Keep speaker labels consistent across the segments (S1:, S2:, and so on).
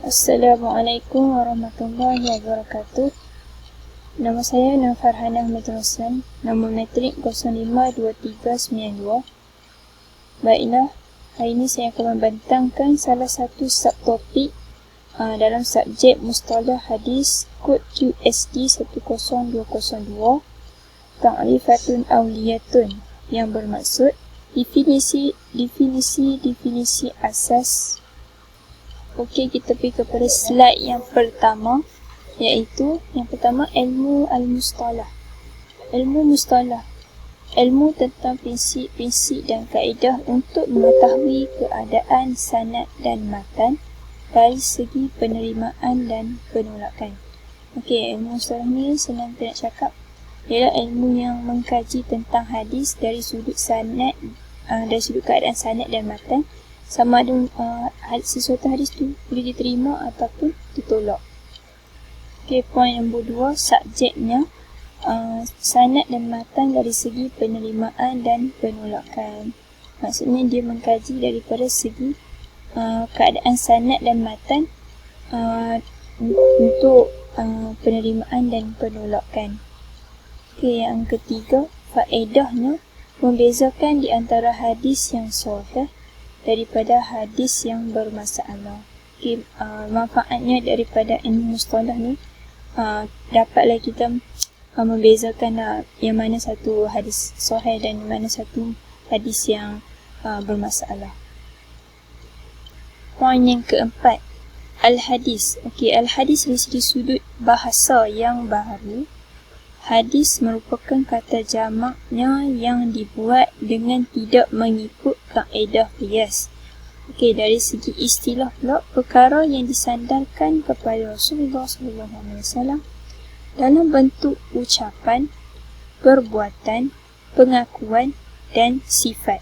S1: Assalamualaikum warahmatullahi wabarakatuh. Nama saya Nur Farhanah Ahmad Roslan. Nombor matrik 052392. Baiklah, hari ini saya akan membentangkan salah satu subtopik dalam subjek Mustalah Hadis kod QSD 10202 Ta'rifatun Awliyatun, yang bermaksud definisi asas. Okey, kita pergi kepada slide yang pertama, iaitu yang pertama ilmu al-mustalah. Ilmu mustalah, ilmu tentang prinsip-prinsip dan kaedah untuk mengetahui keadaan sanad dan matan dari segi penerimaan dan penolakan. Okey, ilmu mustalah ni senang kita nak cakap, ialah ilmu yang mengkaji tentang hadis dari sudut sanad, dari sudut keadaan sanad dan matan, sama ada sesuatu hadis tu boleh diterima ataupun ditolak. Okey, poin nombor 2, subjeknya sanad dan matan dari segi penerimaan dan penolakan. Maksudnya dia mengkaji daripada segi keadaan sanad dan matan untuk penerimaan dan penolakan. Okey, yang ketiga, faedahnya membezakan di antara hadis yang sahih daripada hadis yang bermasalah. Okay, manfaatnya daripada ilmu mustalah ni, dapatlah kita membezakan yang mana satu hadis sahih dan mana satu hadis yang bermasalah. Poin yang keempat, al-hadis. Okay, al-hadis dari segi sudut bahasa yang baru, hadis merupakan kata jamaknya yang dibuat dengan tidak mengikut kaedah qiyas. Okey, dari segi istilah pula, perkara yang disandarkan kepada Rasulullah SAW dalam bentuk ucapan, perbuatan, pengakuan dan sifat.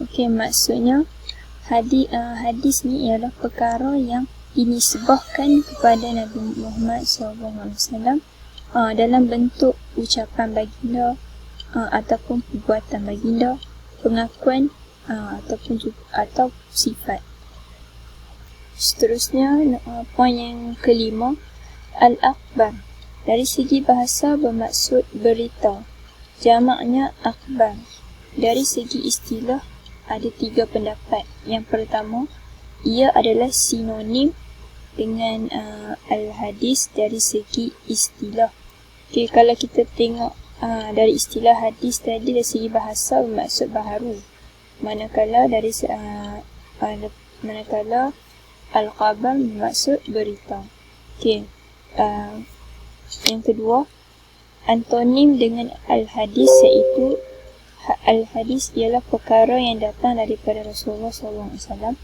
S1: Okey, maksudnya hadis ni ialah perkara yang dinisbahkan kepada Nabi Muhammad SAW dalam bentuk ucapan baginda ataupun perbuatan baginda, pengakuan atau sifat. Seterusnya, poin yang kelima, al-akhbar. Dari segi bahasa bermaksud berita, jamaknya akhbar. Dari segi istilah ada 3 pendapat. Yang pertama, ia adalah sinonim dengan al-hadis dari segi istilah. Okay, kalau kita tengok dari istilah hadis tadi, dari segi bahasa bermaksud baharu, manakala al-khabar bermaksud berita. Okay. Yang kedua, antonim dengan al-hadis, iaitu al-hadis ialah perkara yang datang daripada Rasulullah SAW,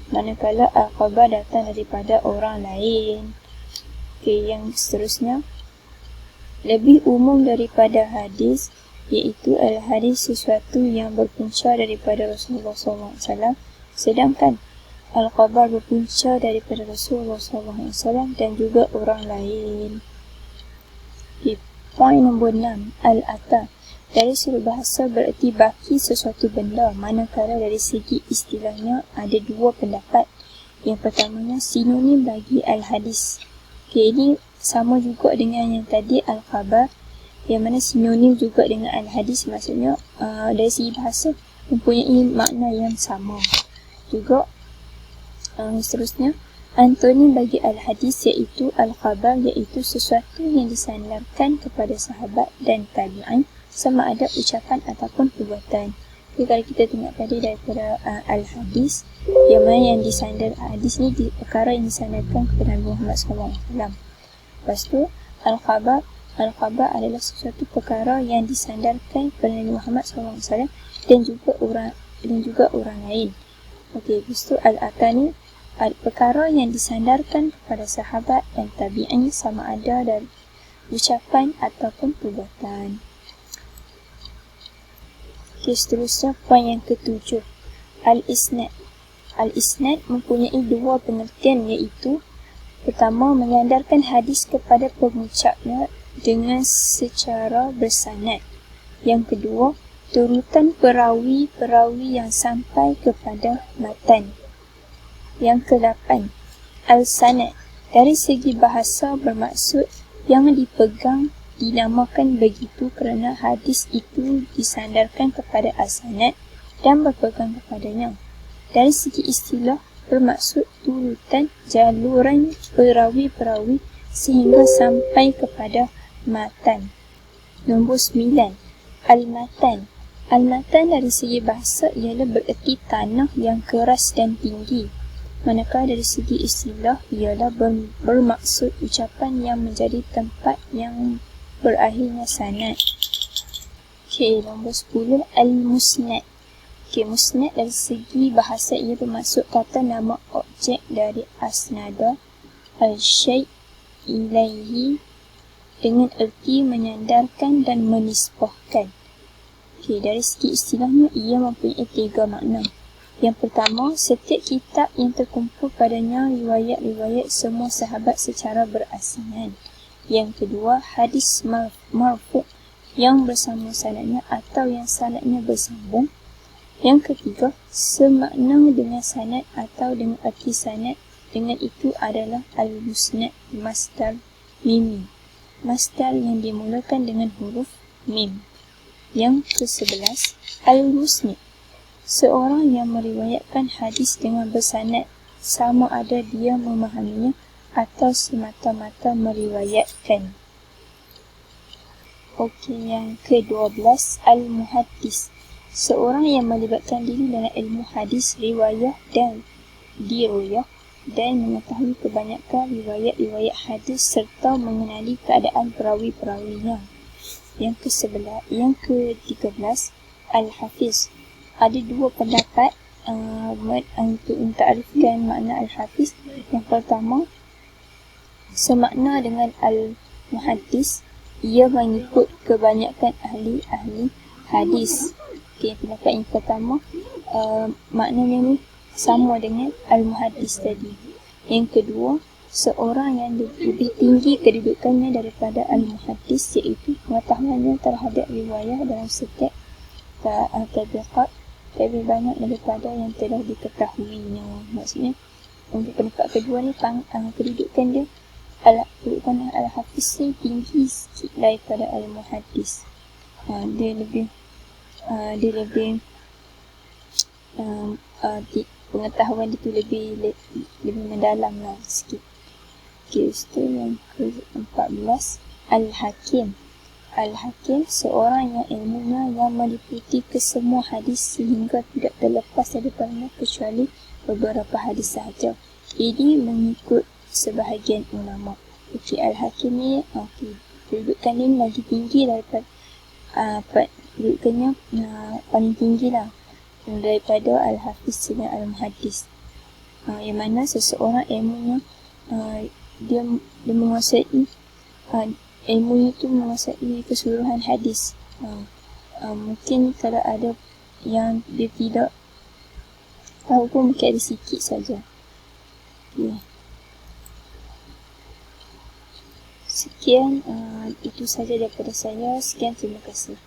S1: manakala al-khabar datang daripada orang lain. Okay, yang seterusnya, lebih umum daripada hadis, iaitu al-hadis sesuatu yang berpunca daripada Rasulullah SAW, sedangkan al-khabar berpunca daripada Rasulullah SAW dan juga orang lain. Okay, poin nombor 6, al-ata. Dari sudut bahasa bererti baki sesuatu benda, manakala dari segi istilahnya ada 2 pendapat. Yang pertamanya, sinonim bagi al-hadis. Okay, ini sama juga dengan yang tadi al-khabar, yang mana sinonim juga dengan al-hadis, maksudnya dari segi bahasa mempunyai makna yang sama juga. Seterusnya, antonim bagi al-hadis iaitu al-khabar, iaitu sesuatu yang disandarkan kepada sahabat dan tabi'in, sama ada ucapan ataupun perbuatan. Jadi kalau kita tengok tadi daripada al-hadis, yang mana yang disandar hadis ni perkara yang disandarkan kepada Nabi Muhammad SAW. Lepas tu, al-khabar adalah sesuatu perkara yang disandarkan kepada Nabi Muhammad SAW dan juga orang lain. Okey, lepas tu al-ata ni perkara yang disandarkan kepada sahabat dan tabi'in, sama ada dari ucapan ataupun perbuatan. Okey, seterusnya poin yang ke-7, al-isnad. Al-isnad mempunyai 2 pengertian, iaitu pertama, menyandarkan hadis kepada pengucapnya dengan secara bersanad. Yang kedua, turutan perawi-perawi yang sampai kepada matan. Yang ke-8, Al-sanad dari segi bahasa bermaksud yang dipegang dinamakan begitu kerana hadis itu disandarkan kepada as-sanad dan berpegang kepadanya. Dari segi istilah bermaksud turutan jaluran perawi-perawi sehingga sampai kepada matan. Nombor 9. Al-matan. Al-matan dari segi bahasa ialah bererti tanah yang keras dan tinggi. Manakala dari segi istilah ialah bermaksud ucapan yang menjadi tempat yang berakhirnya sanad. Okey, nombor 10. Al-musnad. Okey, musnad dari segi bahasa ia bermaksud kata nama objek dari asnada al-syai' ilaihi dengan erti menyandarkan dan menisbahkan. Okey, dari segi istilahnya ia mempunyai 3 makna. Yang pertama, setiap kitab yang terkumpul padanya riwayat-riwayat semua sahabat secara berasingan. Yang kedua, hadis marfu' yang bersama sanadnya atau yang sanadnya bersambung. Yang ketiga, semakna dengan sanad atau dengan erti sanad. Dengan itu adalah al-musnad masdar mimi. Masdar yang dimulakan dengan huruf mim. Yang ke-11, al-musnad. Seorang yang meriwayatkan hadis dengan bersanad sama ada dia memahaminya atau semata-mata meriwayatkan. Okey, yang ke-12, al-muhaddis. Seorang yang melibatkan diri dalam ilmu hadis, riwayah dan diruyah dan mengetahui kebanyakan riwayat-riwayat hadis serta mengenali keadaan perawi-perawinya. Yang ke-13, al-hafiz. Ada 2 pendapat untuk mentarifkan makna al-hafiz. Yang pertama, semakna dengan al-muhaddis, ia mengikut kebanyakan ahli-ahli hadis. Okey, pendapat yang pertama, maknanya ni sama dengan al-muhaddis tadi. Yang kedua, seorang yang lebih tinggi kedudukannya daripada al-muhaddis, iaitu pengetahuannya terhadap riwayah dalam setiap tabiqat lebih banyak daripada yang telah diketahuinya. Maksudnya, untuk pendapat kedua ni, kedudukan dia kedudukan al-hafiz ni tinggi sikit daripada al-muhaddis. Dia lebih pengetahuan dia tu lebih mendalam lah sikit. Okey, itu yang ke-14, al-hakim. Al-hakim seorang yang ilmunya yang meliputi kesemua hadis sehingga tidak terlepas daripadanya kecuali beberapa hadis sahaja. Ini mengikut sebahagian ulama. Okey, al-hakim ni kedudukan dia lagi tinggi daripada kedudukannya paling tinggi lah daripada al-hafiz dan al-muhaddis. Yang mana seseorang ilmunya dia menguasai ilmu itu menguasai keseluruhan hadis. Mungkin kalau ada yang dia tidak tahu pun mungkin ada sikit saja. Okay. Sekian, itu saja daripada saya. Sekian, terima kasih.